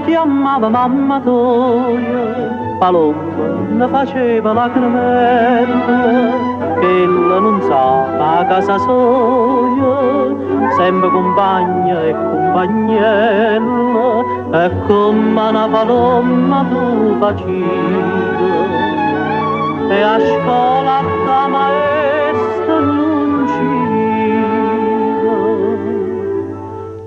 chiamava mamma tua, Palomba ne faceva lacrimella, che ella non sa a casa sua, sempre compagna e compagnella, e come una palomma tu facevi, e a scuola da maestra non ci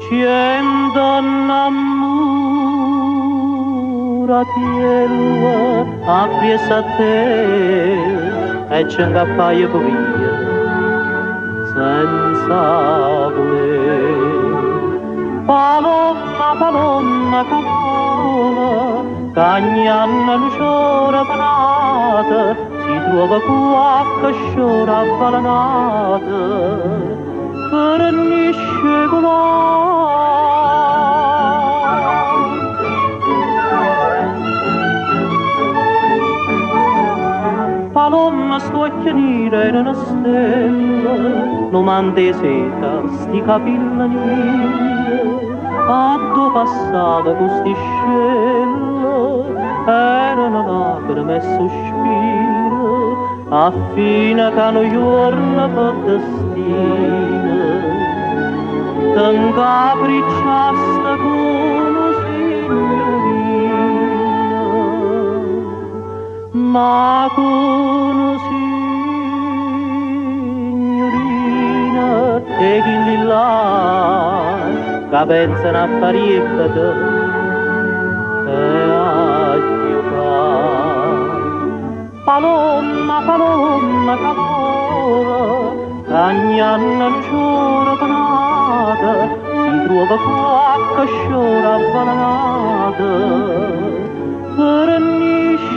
cento innamoratiella appresa a te e ci ingappaia via senza voler. Palomma, palomma che vola, cagnanna l'usciora panata, si trova qualche sciora avvalenata per nisce Palomma sto a chiarire in una stella, non mande seta, sti capilla mia, a dove passava questi scella, erano lacrime e sospiro, a fine che un giorno per destino, t'incapricciaste come signorina, ma come signorina, e chi lì là, che pensano a pariecchia e a giocare. Palomma, palomma che vola, cagnanna l'usciora panata, si trova qualche sciora avvalenata per nisce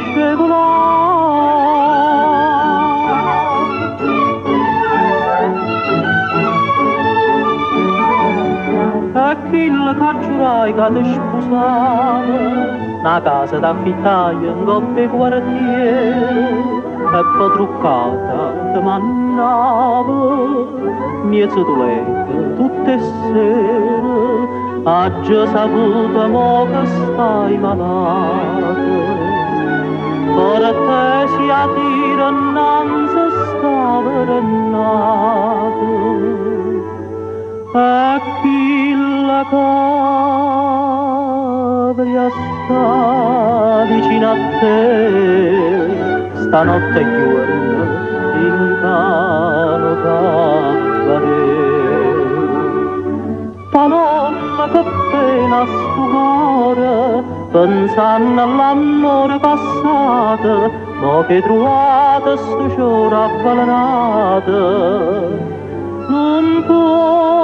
e chi la giurai che ti sposava, una casa d'affittaia in coppe quartiere, e poi truccata ti mannava, mezzo dolente tutte sere, ha già saputo mo che stai malato, per te si attira innanzi stava rennato, e chi la cabria sta vicino a te, stanotte e giorno in cano cabaret. Palomma che pena sto cuore, pensando all'amore passato, mo che trovate sto ciora avvelenata, non può